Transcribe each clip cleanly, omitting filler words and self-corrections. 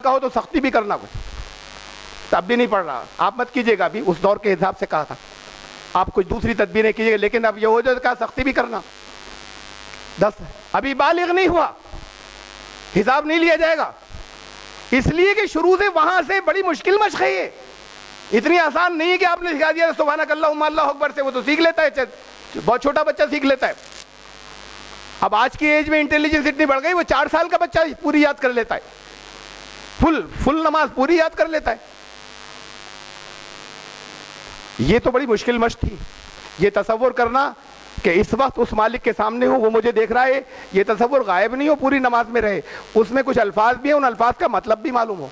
कहो तो सख्ती भी करना, कुछ तब भी नहीं पढ़ रहा, आप मत कीजिएगा, अभी उस दौर के हिसाब से कहा था, आप कुछ दूसरी तदबीरें कीजिएगा, लेकिन अब ये हो जाए का सख्ती भी करना। 10 अभी बालिग नहीं हुआ, हिसाब नहीं लिया जाएगा, इसलिए कि शुरू से वहां से बड़ी मुश्किल मशक़ है ये, इतनी आसान नहीं है कि आपने सिखा दिया सुभानक अल्लाहुम्मा अल्लाहु अकबर से वो तो सीख लेता है, बहुत छोटा बच्चा सीख लेता है। अब आज की एज में इंटेलिजेंस इतनी बढ़ गई, वो 4 साल का बच्चा पूरी याद कर लेता है, फुल नमाज पूरी याद कर लेता है। ये तो बड़ी मुश्किल मशक़ थी, ये तसव्वुर करना कि इस वक्त उस मालिक के सामने हो, वो मुझे देख रहा है, ये तसव्वुर गायब नहीं हो, पूरी नमाज में रहे, उसमें कुछ अल्फाज भी है, उन अल्फाज का मतलब भी मालूम हो,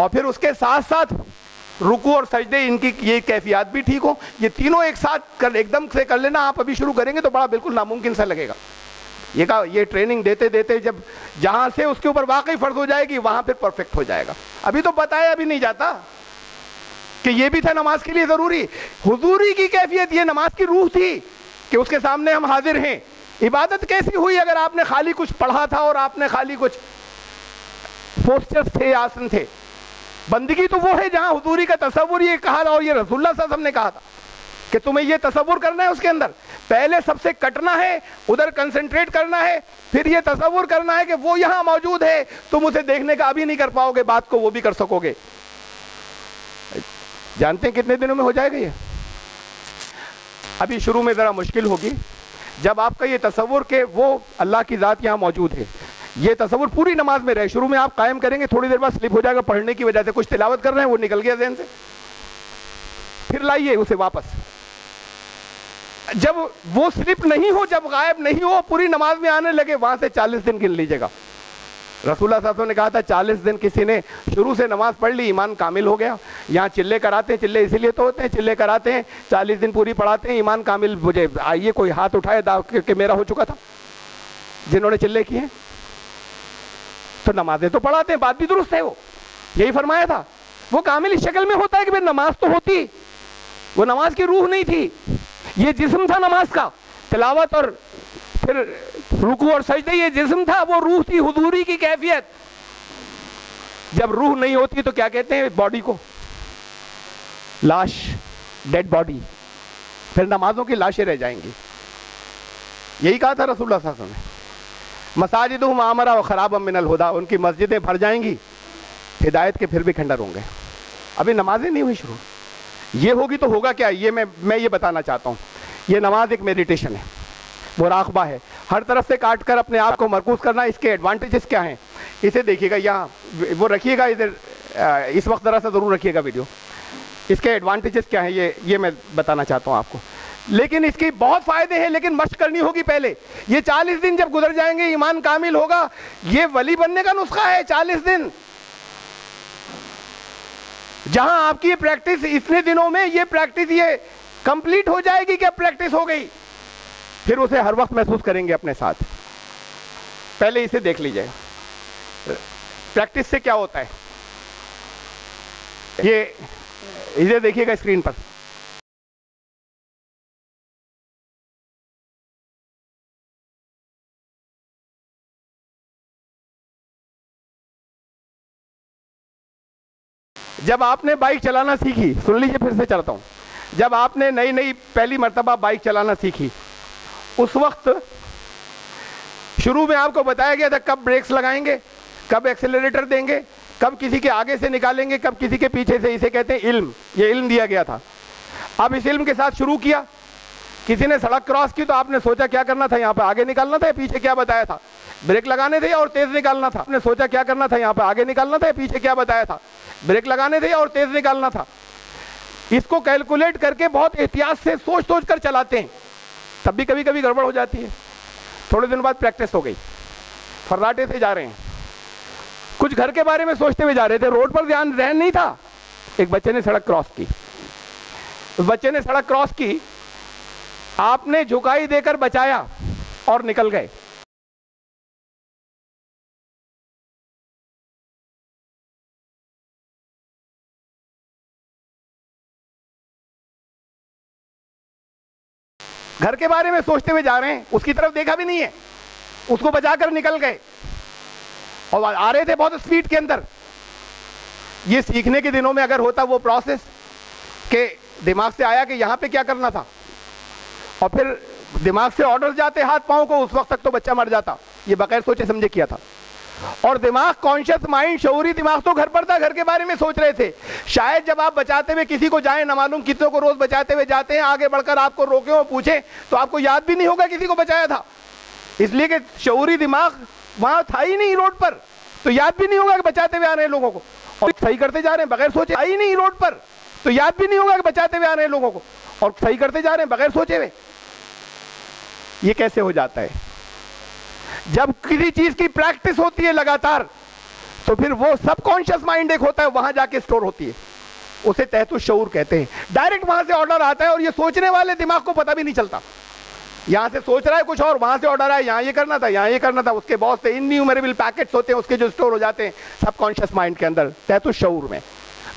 और फिर उसके साथ साथ रुकू और सजदे, इनकी ये कैफियत भी ठीक हो, ये तीनों एक साथ कर एकदम से कर लेना। आप अभी शुरू करेंगे तो बड़ा बिल्कुल नामुमकिन सा लगेगा। ये ट्रेनिंग देते देते जब जहां से उसके ऊपर वाकई फर्ज हो जाएगी, वहां फिर परफेक्ट हो जाएगा। अभी तो बताया भी नहीं जाता कि ये भी था नमाज के लिए जरूरी। हुजूरी की कैफियत ये नमाज की रूह थी कि उसके सामने हम हाजिर हैं। इबादत कैसी हुई अगर आपने खाली कुछ पढ़ा था और आपने खाली कुछ पोस्टर्स थे, आसन थे। बंदगी तो वो है जहां हुजूरी का तसव्वुर, ये कहा था और ये रसूलुल्लाह सल्लल्लाहु अलैहि वसल्लम ने कहा था कि तुम्हें ये तसव्वुर करना है, उसके अंदर पहले सबसे कटना है, उधर कंसंट्रेट करना है, फिर ये तसव्वुर करना है कि वो यहां मौजूद है, तुम उसे देखने का अभी नहीं कर पाओगे, बात को वो भी कर सकोगे। जानते हैं कितने दिनों में हो जाएगा ये? अभी शुरू में जरा मुश्किल होगी, जब आपका ये तसव्वुर के वो अल्लाह की ज़ात यहाँ मौजूद है, ये तसव्वुर पूरी नमाज में रहे। शुरू में आप कायम करेंगे, थोड़ी देर बाद स्लिप हो जाएगा पढ़ने की वजह से, कुछ तिलावत कर रहे हैं वो निकल गया ज़हन से, फिर लाइए उसे वापस। जब वो स्लिप नहीं हो, जब गायब नहीं हो, पूरी नमाज में आने लगे, वहां से 40 दिन गिन लीजिएगा। रसूलुल्लाह सल्लल्लाहु अलैहि वसल्लम ने कहा था 40 दिन किसी ने शुरू से नमाज पढ़ ली, ईमान कामिल हो गया। यहाँ चिल्ले कराते हैं, चिल्ले इसीलिए तो होते हैं, चिल्ले कराते हैं, 40 दिन पूरी पढ़ाते हैं, ईमान कामिल। मुझे आइए कोई हाथ उठाए कि मेरा हो चुका था, जिन्होंने चिल्ले किए। तो नमाजें तो पढ़ाते हैं, बात भी दुरुस्त है, वो यही फरमाया था। वो कामिल इस शक्ल में होता है कि भाई नमाज तो होती, वो नमाज की रूह नहीं थी, ये जिस्म था नमाज का, तिलावत और फिर रुकू और सजदे ये जिस्म था, वो रूह थी, हुजूरी की कैफियत। जब रूह नहीं होती तो क्या कहते हैं बॉडी को? लाश, डेड बॉडी, फिर नमाजों की लाशें रह जाएंगी। यही कहा था रसूलुल्लाह सल्लल्लाहु अलैहि वसल्लम ने। मसाजिदुहुम आमरा व खराबम मिनल हुदा, उनकी मस्जिदें भर जाएंगी, हिदायत के फिर भी खंडर होंगे। अभी नमाजें नहीं हुई शुरू, ये होगी तो होगा क्या? ये मैं ये बताना चाहता हूँ। ये नमाज एक मेडिटेशन है, मुराक़बा है, हर तरफ से काट कर अपने आप को मरकूज करना। इसके एडवांटेजेस क्या हैं इसे देखिएगा, यहाँ वो रखिएगा, इधर इस वक्त ज़रा सा ज़रूर रखिएगा वीडियो। इसके एडवांटेजेस क्या हैं ये मैं बताना चाहता हूँ आपको। लेकिन इसके बहुत फ़ायदे हैं, लेकिन मशक़ करनी होगी पहले। ये 40 दिन जब गुजर जाएंगे, ईमान कामिल होगा। ये वली बनने का नुस्खा है, 40 दिन। जहां आपकी ये प्रैक्टिस इतने दिनों में ये प्रैक्टिस ये कंप्लीट हो जाएगी कि अब प्रैक्टिस हो गई, फिर उसे हर वक्त महसूस करेंगे अपने साथ। पहले इसे देख लीजिए, प्रैक्टिस से क्या होता है। ये इसे देखिएगा स्क्रीन पर। जब आपने बाइक चलाना सीखी, सुन लीजिए फिर से चलता हूँ, जब आपने नई नई पहली मर्तबा बाइक चलाना सीखी, उस वक्त शुरू में आपको बताया गया था कब ब्रेक्स लगाएंगे, कब एक्सेलरेटर देंगे, कब किसी के आगे से निकालेंगे, कब किसी के पीछे से। इसे कहते हैं इल्म, ये इल्म दिया गया था। अब इस इल्म के साथ शुरू किया, किसी ने सड़क क्रॉस की तो आपने सोचा क्या करना था, यहाँ पर आगे निकालना था, पीछे क्या बताया था, ब्रेक लगाने थे और तेज निकालना था। आपने सोचा क्या करना था, यहाँ पर आगे निकालना था, पीछे क्या बताया था, ब्रेक लगाने थे और तेज निकालना था। इसको कैलकुलेट करके बहुत एहतियात से सोच सोच कर चलाते हैं, तब भी कभी कभी गड़बड़ हो जाती है। थोड़े दिन बाद प्रैक्टिस हो गई, फर्राटे से जा रहे हैं, कुछ घर के बारे में सोचते हुए जा रहे थे, रोड पर ध्यान नहीं था। एक बच्चे ने सड़क क्रॉस की, उस बच्चे ने सड़क क्रॉस की, आपने झुकाई देकर बचाया और निकल गए। घर के बारे में सोचते हुए जा रहे हैं, उसकी तरफ देखा भी नहीं है, उसको बचाकर निकल गए और आ रहे थे बहुत स्पीड के अंदर। ये सीखने के दिनों में अगर होता वो प्रोसेस के दिमाग से आया कि यहाँ पे क्या करना था, और फिर दिमाग से ऑर्डर जाते हाथ पांव को, उस वक्त तक तो बच्चा मर जाता। ये बगैर सोचे समझे किया था। और दिमाग, कॉन्शियस माइंड, शऊरी दिमाग तो घर पर था, घर के बारे में सोच रहे थे। शायद जब आप बचाते हुए किसी को जाएं, न मालूम कितनों को रोज बचाते हुए जाते हैं, आगे बढ़कर आपको रोके और पूछे तो आपको याद भी नहीं होगा किसी को बचाया था, इसलिए कि शऊरी दिमाग वहां था ही नहीं रोड पर, तो याद भी नहीं होगा कि बचाते हुए आ रहे हैं लोगों को, और सही करते जा रहे हैं बगैर सोचे। आई नहीं रोड पर, तो याद भी नहीं होगा कि बचाते हुए आ रहे हैं लोगों को, और सही करते जा रहे हैं बगैर सोचे हुए। ये कैसे हो जाता है? जब किसी चीज की प्रैक्टिस होती है लगातार, तो फिर वो सबकॉन्शियस माइंड एक होता है, वहां जाके स्टोर होती है, उसे तहतुश शऊर कहते हैं। डायरेक्ट वहां से ऑर्डर आता है और ये सोचने वाले दिमाग को पता भी नहीं चलता। यहां से सोच रहा है कुछ और, वहां से ऑर्डर आया, यहां ये करना था, यहां ये करना था, उसके बहुत से इनन्यूमरेबल पैकेट्स होते हैं उसके जो स्टोर हो जाते हैं सबकॉन्शियस माइंड के अंदर, तहतुश शऊर में।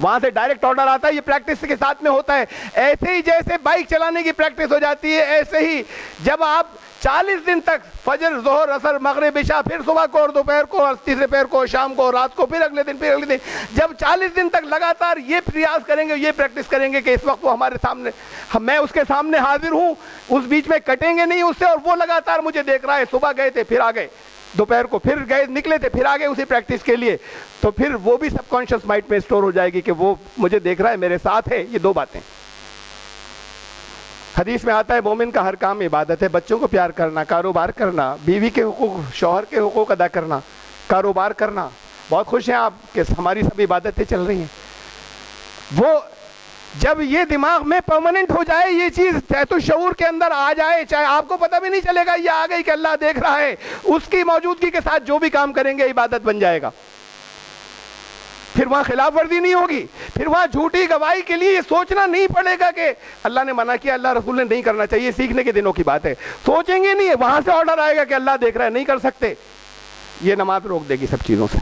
वहां से डायरेक्ट ऑर्डर आता है, ये प्रैक्टिस के साथ में होता है। ऐसे ही जैसे बाइक चलाने की प्रैक्टिस हो जाती है, ऐसे ही जब आप 40 दिन तक फजर, जोहर, असर, मगरिब, इशा, फिर सुबह को और दोपहर को और तीसरे पैर को, शाम को, रात को, फिर अगले दिन, जब 40 दिन तक लगातार ये प्रयास करेंगे, ये प्रैक्टिस करेंगे कि इस वक्त वो हमारे सामने, मैं उसके सामने हाजिर हूं, उस बीच में कटेंगे नहीं उससे, और वो लगातार मुझे देख रहा है। सुबह गए थे फिर आ गए, दोपहर को फिर गए, निकले थे फिर आ गए उसी प्रैक्टिस के लिए, तो फिर वो भी सबकॉन्शियस माइंड में स्टोर हो जाएगी कि वो मुझे देख रहा है, मेरे साथ है। ये दो बातें। हदीस में आता है मोमिन का हर काम इबादत है। बच्चों को प्यार करना, कारोबार करना, बीवी के हुकूक, शौहर के हुकूक अदा करना, कारोबार करना। बहुत खुश हैं आप कि हमारी सब इबादतें चल रही हैं। वो जब ये दिमाग में परमानेंट हो जाए, ये चीज तहतुश शऊर के अंदर आ जाए, चाहे आपको पता भी नहीं चलेगा ये आ गई कि अल्लाह देख रहा है, उसकी मौजूदगी के साथ जो भी काम करेंगे इबादत बन जाएगा। फिर वहां खिलाफ वर्जी नहीं होगी, फिर वहां झूठी गवाही के लिए सोचना नहीं पड़ेगा कि अल्लाह ने मना किया, अल्लाह रसूल ने नहीं करना चाहिए। सीखने के दिनों की बात है, सोचेंगे नहीं, वहां से ऑर्डर आएगा कि अल्लाह देख रहा है, नहीं कर सकते। ये नमाज रोक देगी सब चीजों से,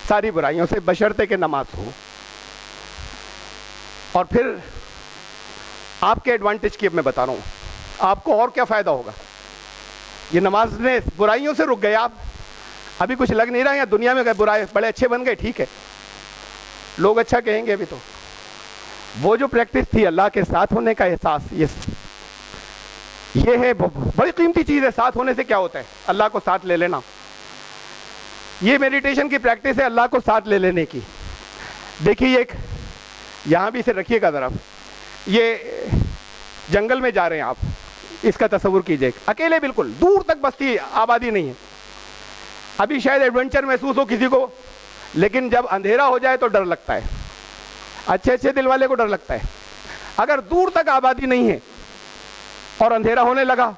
सारी बुराइयों से, बशर्ते के नमाज हो। और फिर आपके एडवांटेज की अब मैं बता रहा हूं, आपको और क्या फायदा होगा। ये नमाज ने बुराइयों से रुक गए आप, अभी कुछ लग नहीं रहा है दुनिया में, बुराई बड़े अच्छे बन गए, ठीक है, लोग अच्छा कहेंगे अभी तो। वो जो प्रैक्टिस थी अल्लाह के साथ होने का एहसास, ये है बड़ी कीमती चीज है। साथ होने से क्या होता है? अल्लाह को साथ ले लेना। ये मेडिटेशन की प्रैक्टिस है, अल्लाह को साथ ले लेने की। देखिए एक यहां भी इसे रखिएगा जरा, ये जंगल में जा रहे हैं आप, इसका तस्वुर कीजिए, अकेले, बिल्कुल दूर तक बस्ती, आबादी नहीं है। अभी शायद एडवेंचर महसूस हो किसी को, लेकिन जब अंधेरा हो जाए तो डर लगता है। अच्छे अच्छे दिल वाले को डर लगता है। अगर दूर तक आबादी नहीं है और अंधेरा होने लगा,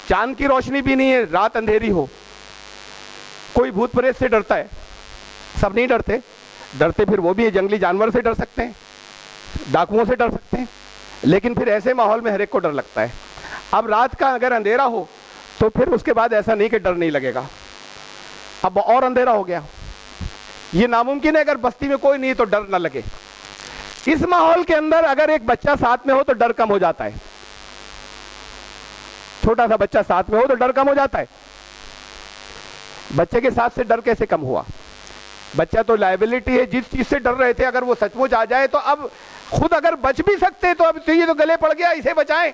चांद की रोशनी भी नहीं है, रात अंधेरी हो, कोई भूत प्रेत से डरता है? सब नहीं डरते। डरते फिर वो भी है, जंगली जानवर से डर सकते हैं, डाकुओं से डर सकते हैं, लेकिन फिर ऐसे माहौल में हर एक को डर लगता है। अब रात का अगर अंधेरा हो तो फिर उसके बाद ऐसा नहीं कि डर नहीं लगेगा, अब और अंधेरा हो गया। ये नामुमकिन है अगर बस्ती में कोई नहीं तो डर ना लगे। इस माहौल के अंदर अगर एक बच्चा साथ में हो तो डर कम हो जाता है। छोटा सा बच्चा साथ में हो तो डर कम हो जाता है। बच्चे के साथ से डर कैसे कम हुआ? बच्चा तो लायबिलिटी है, जिस चीज से डर रहे थे अगर वो सचमुच आ जाए तो अब खुद अगर बच भी सकते तो अब ये तो गले पड़ गया, इसे बचाएं।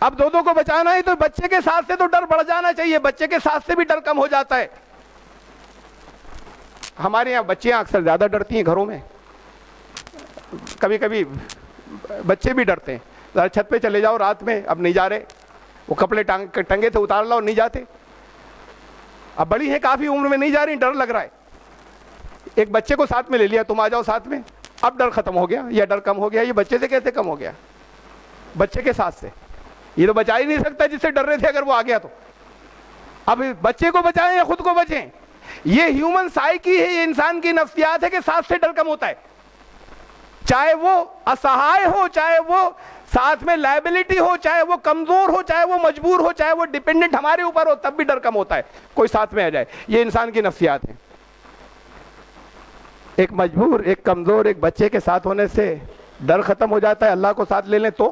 अब दो को बचाना है तो बच्चे के साथ से तो डर बढ़ जाना चाहिए, बच्चे के साथ से भी डर कम हो जाता है। हमारे यहाँ बच्चियां अक्सर ज्यादा डरती हैं घरों में, कभी कभी बच्चे भी डरते हैं। जरा छत पे चले जाओ रात में, अब नहीं जा रहे, वो कपड़े टंगे थे उतार लाओ, नहीं जाते। अब बड़ी है काफी उम्र में, नहीं जा रही, डर लग रहा है। एक बच्चे को साथ में ले लिया, तुम आ जाओ साथ में, अब डर खत्म हो गया या डर कम हो गया। ये बच्चे से कैसे कम हो गया? बच्चे के साथ से। ये तो बचा ही नहीं सकता जिससे डर रहे थे, अगर वो आ गया तो। अब बच्चे को बचाएं या खुद को बचें? ये ह्यूमन साइकी है, ये इंसान की नफ्सियात है कि साथ से डर कम होता है। चाहे वो असहाय हो, चाहे वो साथ में लायबिलिटी हो, चाहे वो कमजोर हो, चाहे वो मजबूर हो, चाहे वो डिपेंडेंट हमारे ऊपर हो, तब भी डर कम होता है कोई साथ में आ जाए। ये इंसान की नफ्सियात है। एक मजबूर, एक कमजोर, एक बच्चे के साथ होने से डर खत्म हो जाता है। अल्लाह को साथ ले लें तो,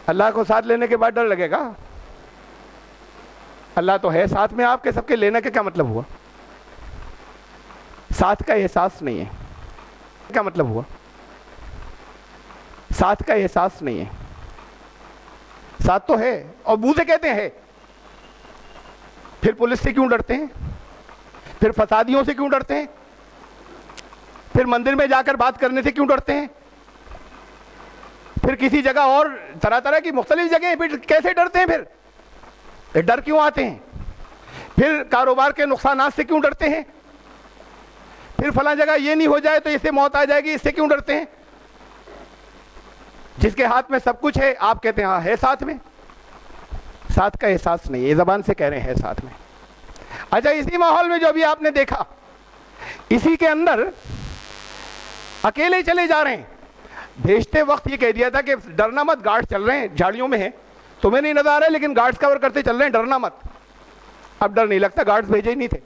अल्लाह को साथ लेने के बाद डर लगेगा? अल्लाह तो है साथ में आपके, सबके लेने का क्या मतलब हुआ? साथ का एहसास नहीं है। क्या मतलब हुआ? साथ का एहसास नहीं है। साथ तो है और मुंह से कहते हैं। फिर पुलिस से क्यों डरते हैं? फिर फसादियों से क्यों डरते हैं? फिर मंदिर में जाकर बात करने से क्यों डरते हैं? फिर किसी जगह और तरह तरह की मुख्तलिफ जगह फिर कैसे डरते हैं? फिर डर क्यों आते हैं? फिर कारोबार के नुकसानात से क्यों डरते हैं? फिर फला जगह ये नहीं हो जाए तो इससे मौत आ जाएगी, इससे क्यों डरते हैं? जिसके हाथ में सब कुछ है, आप कहते हैं हाँ है साथ में। साथ का एहसास नहीं है, ये जबान से कह रहे हैं साथ में। अच्छा, इसी माहौल में जो अभी आपने देखा, इसी के अंदर अकेले चले जा रहे हैं। भेजते वक्त ये कह दिया था कि डरना मत, गार्ड चल रहे हैं, झाड़ियों में हैं, तुम्हें नहीं नजर आ रहा है लेकिन गार्ड्स कवर करते चल रहे हैं, डरना मत। अब डर नहीं लगता, गार्ड्स भेजे ही नहीं थे।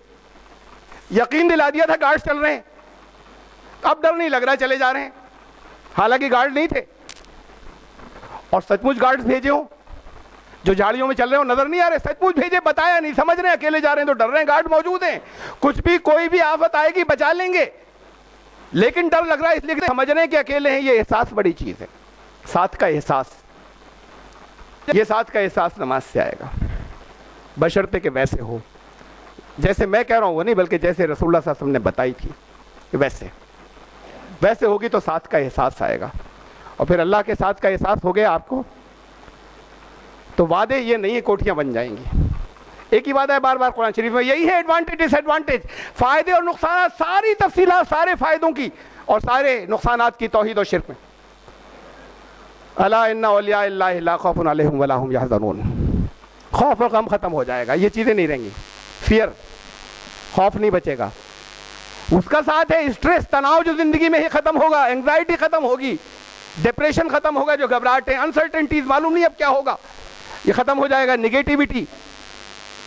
यकीन दिला दिया था गार्ड्स चल रहे हैं, अब डर नहीं लग रहा, चले जा रहे हैं, हालांकि गार्ड नहीं थे। और सचमुच गार्ड्स भेजे हो जो झाड़ियों में चल रहे हो, नजर नहीं आ रहे, सचमुच भेजे, बताया नहीं, समझ रहे हैं अकेले जा रहे हैं तो डर रहे हैं, गार्ड मौजूद हैं, कुछ भी कोई भी आफत आएगी बचा लेंगे, लेकिन डर लग रहा है इसलिए समझ रहे हैं कि अकेले हैं। ये एहसास बड़ी चीज है, साथ का एहसास। ये साथ का एहसास नमाज से आएगा, बशर्ते कि वैसे हो जैसे मैं कह रहा हूं वो नहीं, बल्कि जैसे रसूलुल्लाह सल्लल्लाहु अलैहि वसल्लम ने बताई थी कि वैसे होगी तो साथ का एहसास आएगा। और फिर अल्लाह के साथ का एहसास हो गया आपको तो वादे ये नहीं है कोठियां बन जाएंगी। एक ही वादा है बार बार कुरान शरीफ में, यही है एडवांटेज डिसएडवांटेज, फायदे और नुकसान, सारी तफसीलात सारे फायदों की और सारे नुकसानात की तौहीद और शिर्क में। अला इन्ना औलिया अल्लाह ला खौफुन अलैहिम वला हुम यहज़नून, खौफ और गम खत्म हो जाएगा, ये चीजें नहीं रहेंगी, फियर, खौफ नहीं बचेगा। उसका साथ है स्ट्रेस, तनाव जो जिंदगी में ही खत्म होगा, एंग्जाइटी खत्म होगी, डिप्रेशन खत्म होगा, जो घबराहट है, अनसर्टेनिटीज, मालूम नहीं अब क्या होगा, ये खत्म हो जाएगा। निगेटिविटी,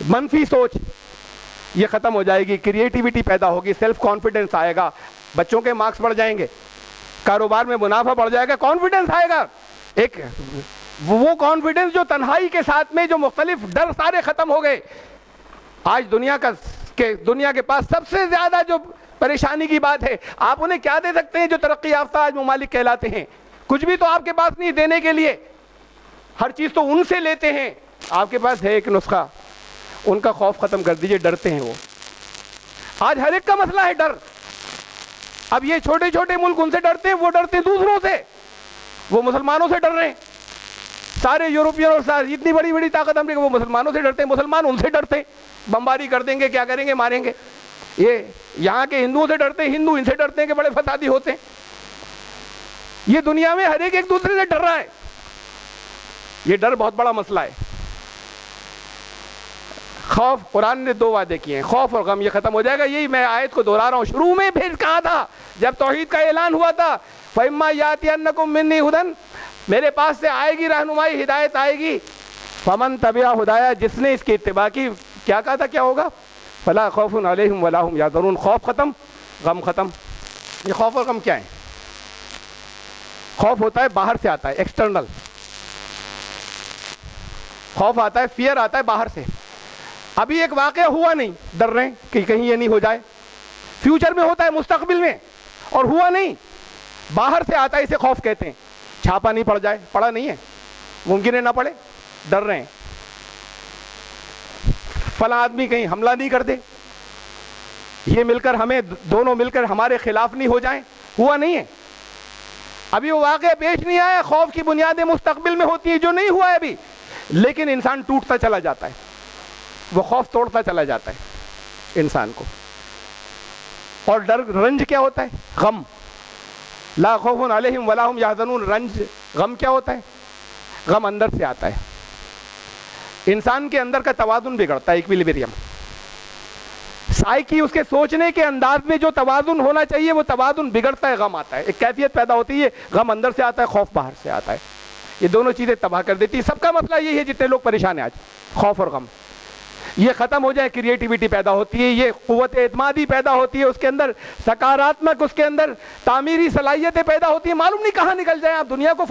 मनफी सोच, ये खत्म हो जाएगी, क्रिएटिविटी पैदा होगी, सेल्फ कॉन्फिडेंस आएगा, बच्चों के मार्क्स बढ़ जाएंगे, कारोबार में मुनाफा बढ़ जाएगा, कॉन्फिडेंस आएगा। एक वो कॉन्फिडेंस जो तन्हाई के साथ में, जो मुख्तलिफ डर सारे खत्म हो गए। आज दुनिया के पास सबसे ज्यादा जो परेशानी की बात है, आप उन्हें क्या दे सकते हैं जो तरक्की याफ्ता आज ममालिक कहलाते हैं? कुछ भी तो आपके पास नहीं देने के लिए, हर चीज तो उनसे लेते हैं। आपके पास है एक नुस्खा, उनका खौफ खत्म कर दीजिए, डरते हैं वो। आज हर एक का मसला है डर। अब ये छोटे छोटे मुल्क उनसे डरते हैं, वो डरते हैं दूसरों से, वो मुसलमानों से डर रहे हैं। सारे यूरोपियन और सारे इतनी बड़ी बड़ी ताकत अमेरिका, वो मुसलमानों से डरते हैं, मुसलमान उनसे डरते हैं, बमबारी कर देंगे, क्या करेंगे, मारेंगे। ये यहाँ के हिंदुओं से डरते हैं, हिंदू इनसे डरते हैं कि बड़े फसादी होते हैं। ये दुनिया में हर एक दूसरे से डर रहा है। ये डर बहुत बड़ा मसला है। खौफ, कुरान ने 2 वादे किए हैं, खौफ और गम, ये खत्म हो जाएगा। यही मैं आयत को दोहरा रहा हूं, शुरू में फिर कहा था जब तौहीद का ऐलान हुआ था, फइम्मा यातियन्नकुम मिन्नी हुदन, मेरे पास से आएगी रहनुमाई, हिदायत आएगी, फमन तबिया हुदाया, जिसने इसकी इत्तिबा की, क्या कहा था, क्या होगा, फला खौफुन अलैहिम वला हुम यहज़नून, खौफ खत्म, गम खत्म। ये खौफ और गम क्या है? खौफ होता है बाहर से आता है, एक्सटर्नल खौफ आता है, फियर आता है बाहर से। अभी एक वाकया हुआ नहीं, डर रहे हैं कि कहीं ये नहीं हो जाए, फ्यूचर में होता है, मुस्तकबिल में, और हुआ नहीं, बाहर से आता है, इसे खौफ कहते हैं। छापा नहीं पड़ जाए, पड़ा नहीं है, मुमकिन है ना पड़े, डर रहे हैं। फला आदमी कहीं हमला नहीं कर दे, ये मिलकर हमें, दोनों मिलकर हमारे खिलाफ नहीं हो जाएं, हुआ नहीं है, अभी वो वाकया पेश नहीं आया। खौफ की बुनियादें मुस्तकबिल में होती हैं, जो नहीं हुआ है अभी, लेकिन इंसान टूटता चला जाता है, वो खौफ तोड़ता चला जाता है इंसान को। और डर, रंज क्या होता है? गम, ला खौफुन अलैहिम वला हुम यहज़नून, रंज, गम क्या होता है? गम अंदर से आता है, इंसान के अंदर का तवाज़ुन बिगड़ता है, इक्विलिब्रियम, साइकी, उसके सोचने के अंदाज में जो तवाज़ुन होना चाहिए वो तवाज़ुन बिगड़ता है, गम आता है, एक कैफियत पैदा होती है, गम अंदर से आता है, खौफ बाहर से आता है, ये दोनों चीजें तबाह कर देती है। सबका मसला यही है, जितने लोग परेशान हैं आज, खौफ और गम, ये खत्म हो जाए, क्रिएटिविटी पैदा होती है, ये कुव्वत एतमादी पैदा होती है, उसके अंदर सकारात्मक, उसके अंदर तामीरी सलाहियतें पैदा होती है, मालूम नहीं कहाँ निकल जाए आप दुनिया को